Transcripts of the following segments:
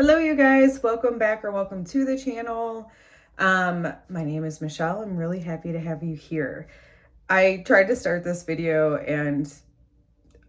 Hello, you guys. Welcome back or welcome to the channel. My name is Michelle. I'm really happy to have you here. I tried to start this video and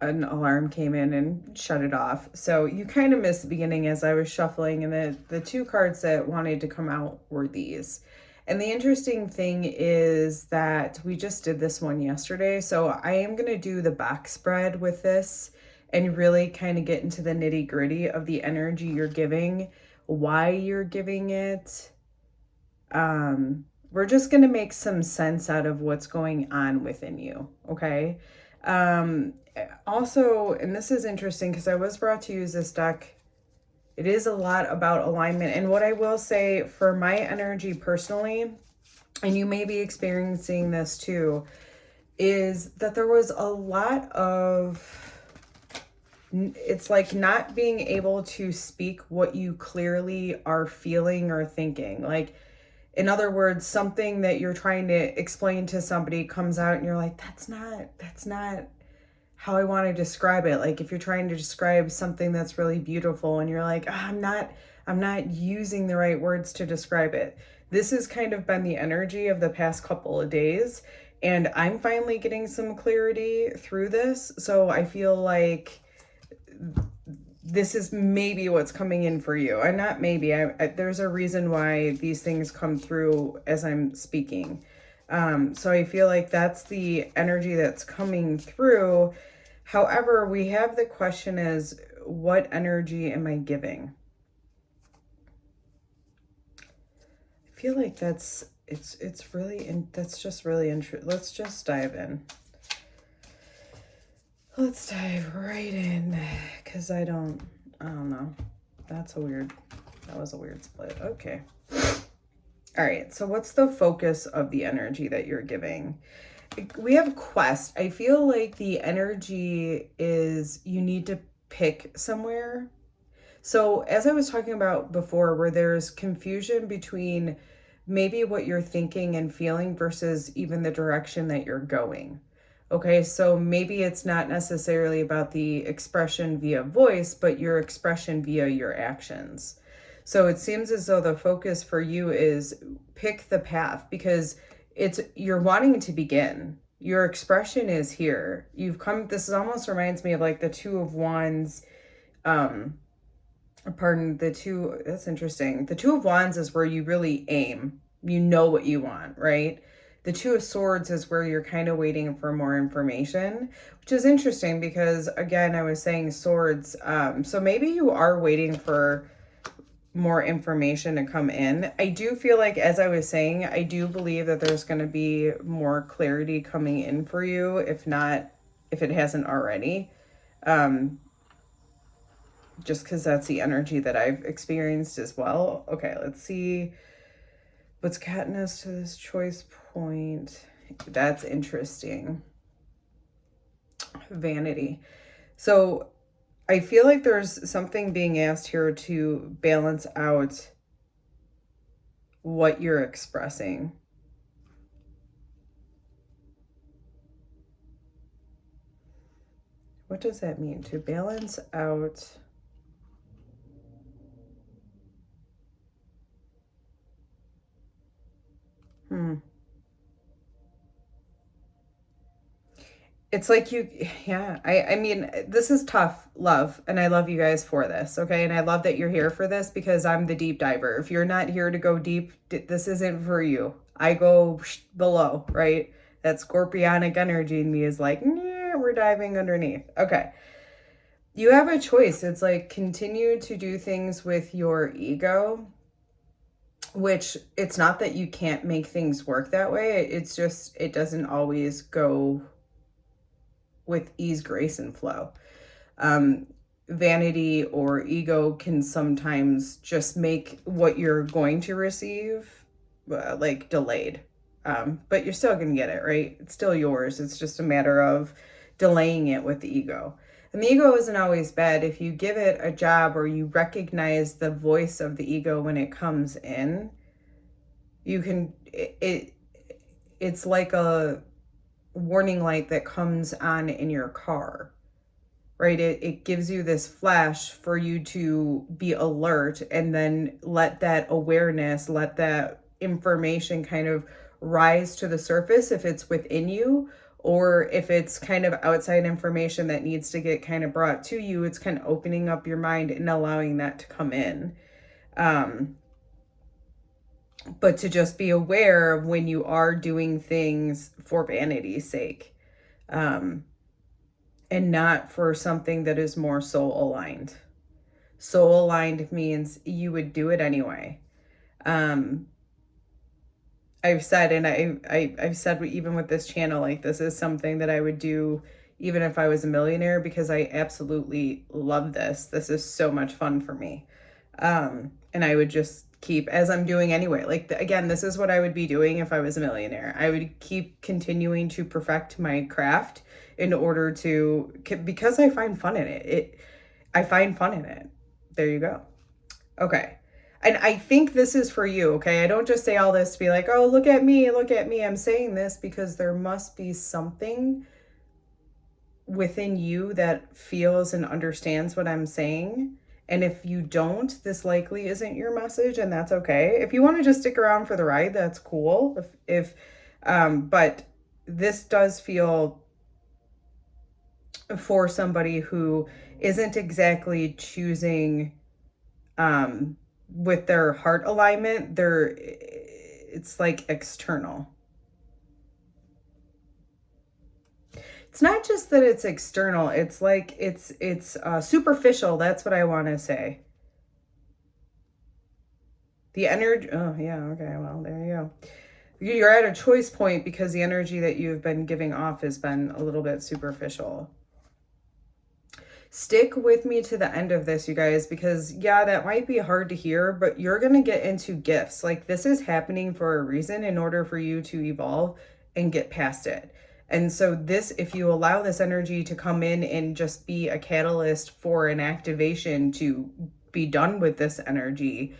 an alarm came in and shut it off. So you kind of missed the beginning as I was shuffling, and the two cards that wanted to come out were these. And the interesting thing is that we just did this one yesterday. So I am going to do the back spread with this and really kind of get into the nitty-gritty of the energy you're giving, why you're giving it. We're just going to make some sense out of what's going on within you, okay? Also, and this is interesting because I was brought to use this deck. It is a lot about alignment. And what I will say for my energy personally, and you may be experiencing this too, is that there was a lot of, it's like not being able to speak what you clearly are feeling or thinking. Like, in other words, something that you're trying to explain to somebody comes out and you're like, that's not how I want to describe it. Like if you're trying to describe something that's really beautiful and you're like, oh, I'm not using the right words to describe it. This has kind of been the energy of the past couple of days, and I'm finally getting some clarity through this. So I feel like this is maybe what's coming in for you. And not maybe, there's a reason why these things come through as I'm speaking. So I feel like that's the energy that's coming through. However, we have the question is, what energy am I giving? I feel like it's just really interesting. Let's just dive in. Let's dive right in, because I don't know. That was a weird split. Okay. All right, so what's the focus of the energy that you're giving? We have quest. I feel like the energy is you need to pick somewhere. So as I was talking about before, where there's confusion between maybe what you're thinking and feeling versus even the direction that you're going. Okay, so maybe it's not necessarily about the expression via voice, but your expression via your actions. So it seems as though the focus for you is pick the path, because you're wanting to begin. Your expression is here. This almost reminds me of like the Two of Wands. That's interesting. The Two of Wands is where you really aim. You know what you want, right? The Two of Swords is where you're kind of waiting for more information, which is interesting because, again, I was saying swords. So maybe you are waiting for more information to come in. I do feel like, as I was saying, I do believe that there's going to be more clarity coming in for you, if it hasn't already. Just because that's the energy that I've experienced as well. Okay, let's see what's gotten us to this choice point. That's interesting. Vanity. So I feel like there's something being asked here to balance out what you're expressing. What does that mean? To balance out. It's like I mean, this is tough love, and I love you guys for this, okay? And I love that you're here for this, because I'm the deep diver. If you're not here to go deep, this isn't for you. I go below, right? That scorpionic energy in me is like, yeah, we're diving underneath. Okay. You have a choice. It's like, continue to do things with your ego, which it's not that you can't make things work that way. It's just, it doesn't always go with ease, grace, and flow. Vanity or ego can sometimes just make what you're going to receive like delayed. But you're still going to get it, right? It's still yours. It's just a matter of delaying it with the ego. And the ego isn't always bad. If you give it a job, or you recognize the voice of the ego when it comes in, you can, it's like a warning light that comes on in your car. right? It gives you this flash for you to be alert, and then let that awareness, let that information kind of rise to the surface if it's within you, or if it's kind of outside information that needs to get kind of brought to you. It's kind of opening up your mind and allowing that to come in. But to just be aware of when you are doing things for vanity's sake, and not for something that is more soul aligned. Soul aligned means you would do it anyway. I've said, and I've said even with this channel, like, this is something that I would do even if I was a millionaire, because I absolutely love this. This is so much fun for me. And I would just keep, as I'm doing anyway, like, again, this is what I would be doing if I was a millionaire. I would keep continuing to perfect my craft in order to, because I find fun in it. I find fun in it. There you go. Okay. And I think this is for you, okay? I don't just say all this to be like, oh, look at me, look at me. I'm saying this because there must be something within you that feels and understands what I'm saying. And if you don't, this likely isn't your message, and that's okay. If you want to just stick around for the ride, that's cool. But this does feel for somebody who isn't exactly choosing with their heart alignment. It's like external. It's not just that it's external. It's like it's superficial. That's what I want to say. The energy. Oh yeah. Okay. Well, there you go. You're at a choice point because the energy that you've been giving off has been a little bit superficial. Stick with me to the end of this, you guys, because yeah, that might be hard to hear, but you're going to get into gifts. Like, this is happening for a reason, in order for you to evolve and get past it. And so this, if you allow this energy to come in and just be a catalyst for an activation to be done with this energy,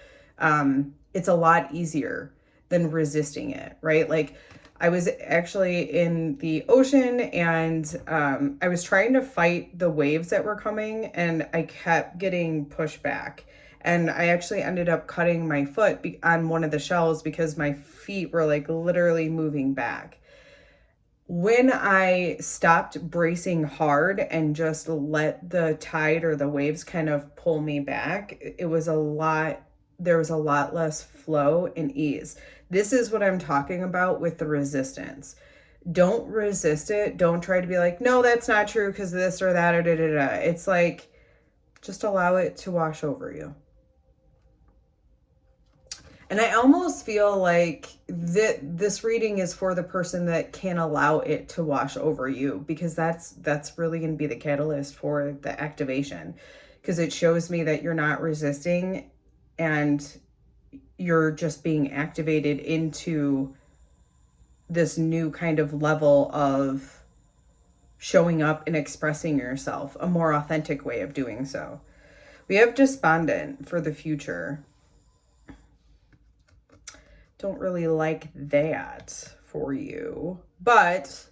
it's a lot easier than resisting it, right? Like, I was actually in the ocean, and I was trying to fight the waves that were coming, and I kept getting pushed back. And I actually ended up cutting my foot on one of the shells because my feet were like literally moving back. When I stopped bracing hard and just let the tide or the waves kind of pull me back, there was a lot less flow and ease. This is what I'm talking about with the resistance. Don't resist it. Don't try to be like, no, that's not true because this or that or da da da. It's like, just allow it to wash over you. And I almost feel like this reading is for the person that can allow it to wash over you, because that's really going to be the catalyst for the activation, because it shows me that you're not resisting and you're just being activated into this new kind of level of showing up and expressing yourself, a more authentic way of doing so. We have despondent for the future. Don't really like that for you, but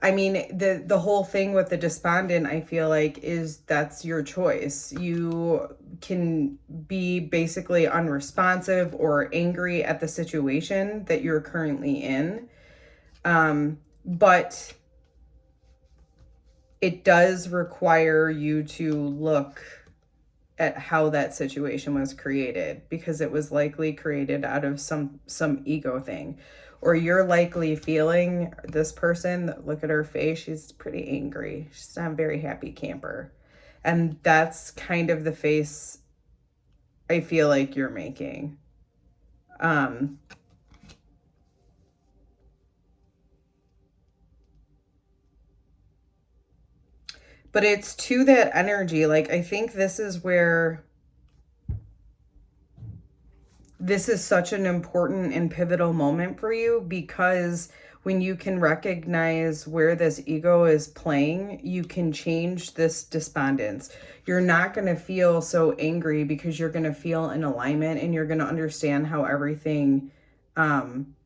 I mean, the whole thing with the despondent, I feel like, is that's your choice. You can be basically unresponsive or angry at the situation that you're currently in. But it does require you to look at how that situation was created, because it was likely created out of some ego thing. Or you're likely feeling this person, look at her face, she's pretty angry. She's not a very happy camper. And that's kind of the face I feel like you're making. But it's to that energy. Like, I think this is where this is such an important and pivotal moment for you, because when you can recognize where this ego is playing, you can change this despondence. You're not going to feel so angry because you're going to feel in alignment, and you're going to understand how everything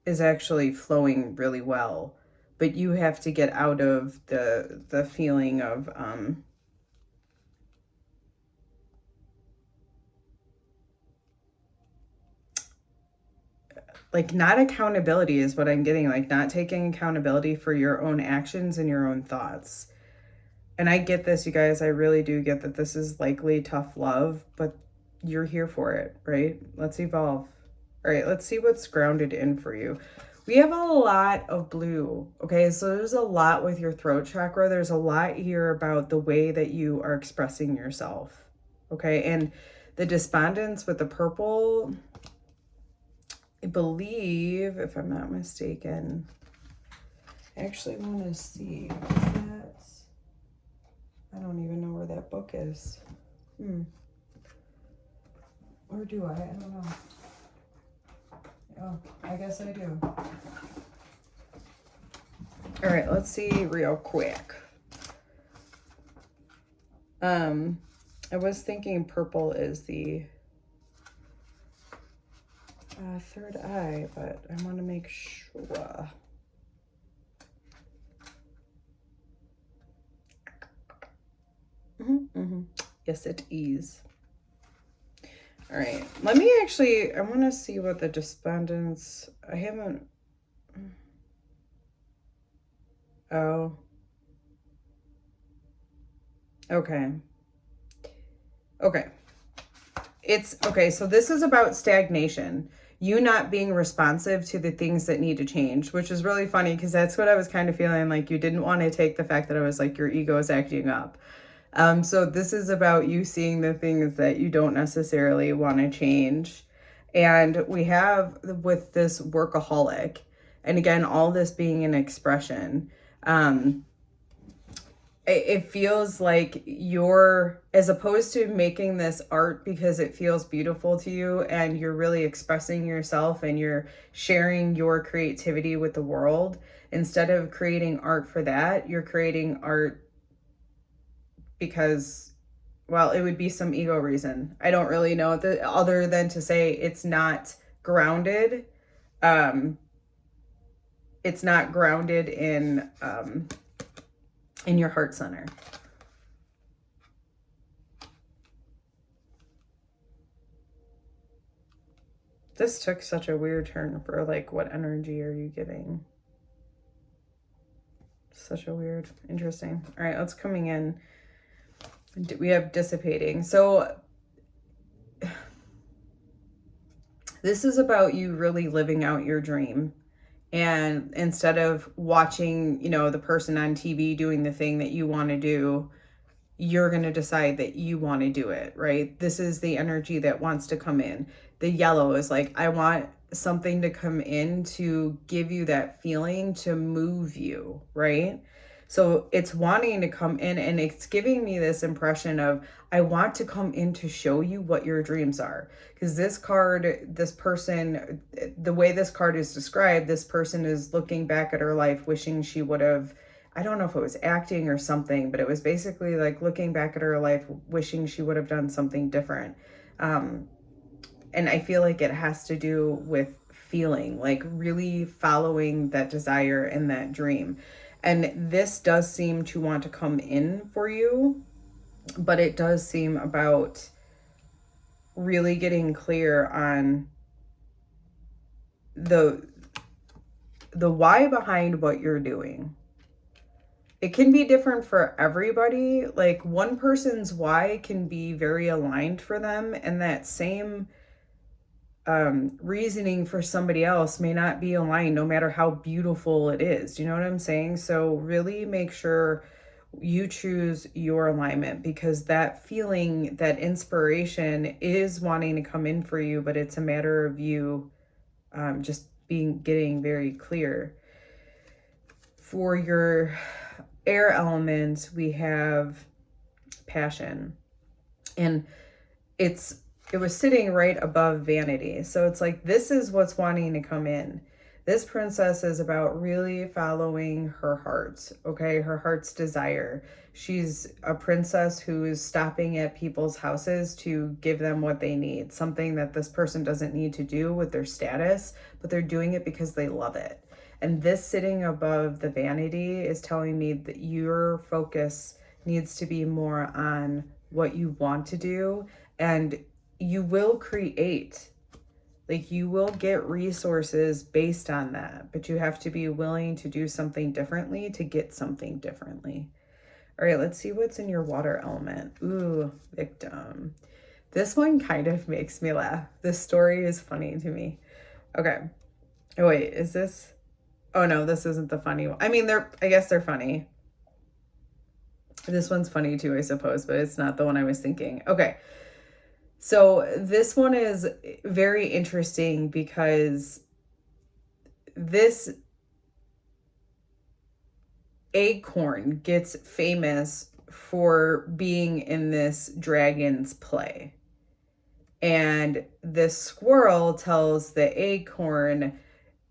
is actually flowing really well. But you have to get out of the feeling of like not accountability is what I'm getting, like not taking accountability for your own actions and your own thoughts. And I get this, you guys, I really do get that this is likely tough love, but you're here for it, right? Let's evolve. All right, let's see what's grounded in for you. We have a lot of blue, okay? So there's a lot with your throat chakra. There's a lot here about the way that you are expressing yourself, okay? And the despondence with the purple, I believe, if I'm not mistaken, I actually want to see, is that, I don't even know where that book is. Or do I? I don't know. Oh, I guess I do. All right, let's see real quick. I was thinking purple is the third eye, but I want to make sure. Yes, it is. All right, let me actually, I want to see what the despondence, I haven't, oh, okay. Okay. It's, okay, so this is about stagnation. You not being responsive to the things that need to change, which is really funny because that's what I was kind of feeling, like you didn't want to take the fact that I was like, your ego is acting up. So this is about you seeing the things that you don't necessarily want to change. And we have with this workaholic, and again, all this being an expression, it feels like you're, as opposed to making this art because it feels beautiful to you and you're really expressing yourself and you're sharing your creativity with the world, instead of creating art for that, you're creating art because, well, it would be some ego reason. I don't really know other than to say it's not grounded. It's not grounded in your heart center. This took such a weird turn for like, what energy are you giving? Such a weird, interesting. All right, let's coming in. We have dissipating. So this is about you really living out your dream. And instead of watching, you know, the person on TV doing the thing that you want to do, you're going to decide that you want to do it, right? This is the energy that wants to come in. The yellow is like, I want something to come in to give you that feeling, to move you, right? So it's wanting to come in, and it's giving me this impression of, I want to come in to show you what your dreams are. Because this card, this person, the way this card is described, this person is looking back at her life, wishing she would have, I don't know if it was acting or something, but it was basically like looking back at her life, wishing she would have done something different. And I feel like it has to do with feeling, like really following that desire and that dream. And this does seem to want to come in for you, but it does seem about really getting clear on the why behind what you're doing. It can be different for everybody. Like one person's why can be very aligned for them, and that same reasoning for somebody else may not be aligned, no matter how beautiful it is. Do you know what I'm saying? So really make sure you choose your alignment, because that feeling, that inspiration is wanting to come in for you, but it's a matter of you just getting very clear. For your air elements, we have passion, and it was sitting right above vanity. So it's like, this is what's wanting to come in. This princess is about really following her heart, okay? Her heart's desire. She's a princess who is stopping at people's houses to give them what they need, something that this person doesn't need to do with their status, but they're doing it because they love it. And this sitting above the vanity is telling me that your focus needs to be more on what you want to do, and you will create Like, you will get resources based on that, but you have to be willing to do something differently to get something differently. All right, let's see what's in your water element. Ooh, victim. This one kind of makes me laugh. This story is funny to me. Okay. Oh, wait, is this? Oh, no, this isn't the funny one. I mean, I guess they're funny. This one's funny too, I suppose, but it's not the one I was thinking. Okay. So this one is very interesting because this acorn gets famous for being in this dragon's play. And this squirrel tells the acorn,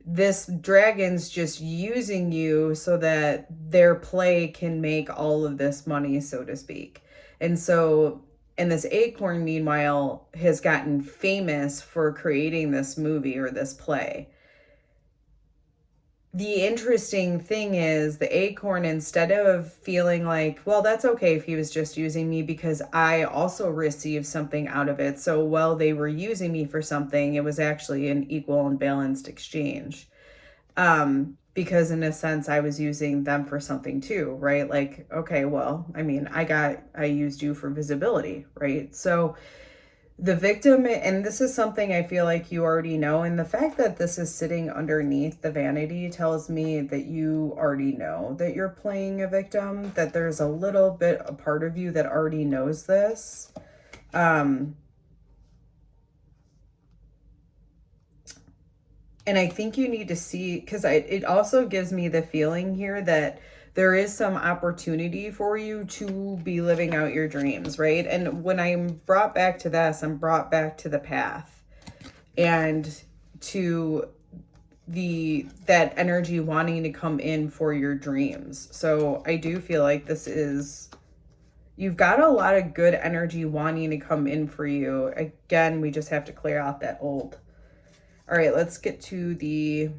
this dragon's just using you so that their play can make all of this money, so to speak. And this acorn, meanwhile, has gotten famous for creating this movie or this play. The interesting thing is the acorn, instead of feeling like, well, that's okay if he was just using me because I also received something out of it. So while they were using me for something, it was actually an equal and balanced exchange. Because in a sense, I was using them for something too, right? Like, okay, well, I mean, I used you for visibility, right? So the victim, and this is something I feel like you already know, and the fact that this is sitting underneath the vanity tells me that you already know that you're playing a victim, that there's a little bit, a part of you that already knows this. And I think you need to see, because it also gives me the feeling here that there is some opportunity for you to be living out your dreams, right? And when I'm brought back to this, I'm brought back to the path and to that energy wanting to come in for your dreams. So I do feel like you've got a lot of good energy wanting to come in for you. Again, we just have to clear out that old. All right, let's get to the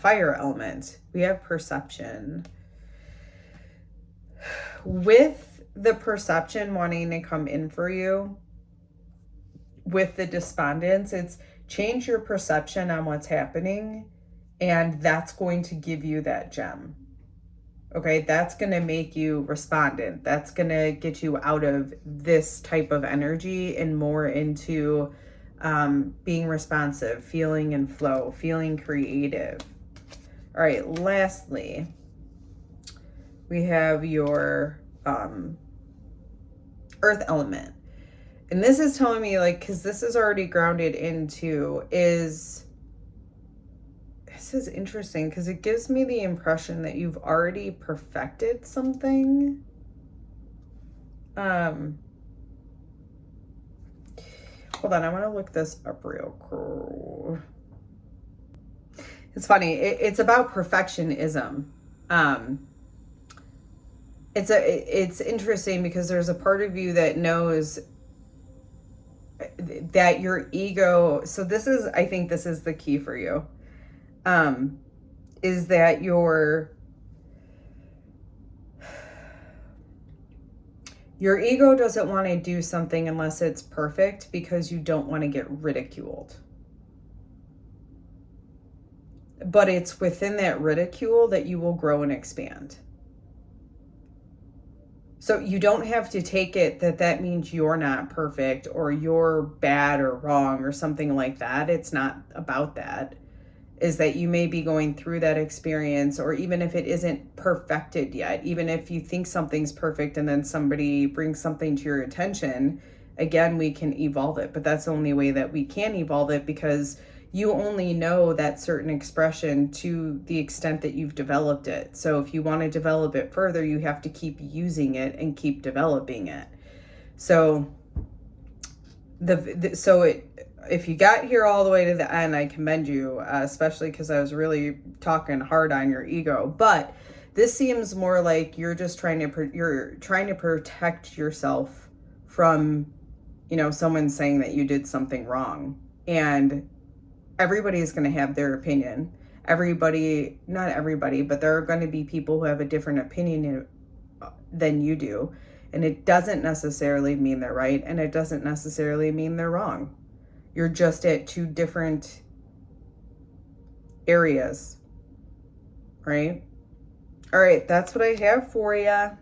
fire element. We have perception. With the perception wanting to come in for you, with the despondence, it's change your perception on what's happening, and that's going to give you that gem. Okay, that's going to make you respondent. That's going to get you out of this type of energy and more into being responsive, feeling in flow, feeling creative. All right, lastly, we have your earth element. And this is telling me, like, because this is already grounded into, this is interesting because it gives me the impression that you've already perfected something. Hold on, I want to look this up real quick. It's funny. It's about perfectionism. It's interesting because there's a part of you that knows that your ego. So I think this is the key for you. Is that your ego doesn't want to do something unless it's perfect because you don't want to get ridiculed. But it's within that ridicule that you will grow and expand. So you don't have to take it that means you're not perfect or you're bad or wrong or something like that. It's not about that. Is that you may be going through that experience, or even if it isn't perfected yet, even if you think something's perfect and then somebody brings something to your attention, again, we can evolve it. But that's the only way that we can evolve it, because you only know that certain expression to the extent that you've developed it. So if you want to develop it further, you have to keep using it and keep developing it. So if you got here all the way to the end, I commend you, especially because I was really talking hard on your ego. But this seems more like you're just trying to protect yourself from, someone saying that you did something wrong. And everybody is going to have their opinion. Not everybody, but there are going to be people who have a different opinion than you do. And it doesn't necessarily mean they're right, and it doesn't necessarily mean they're wrong. You're just at two different areas, right? All right, that's what I have for you.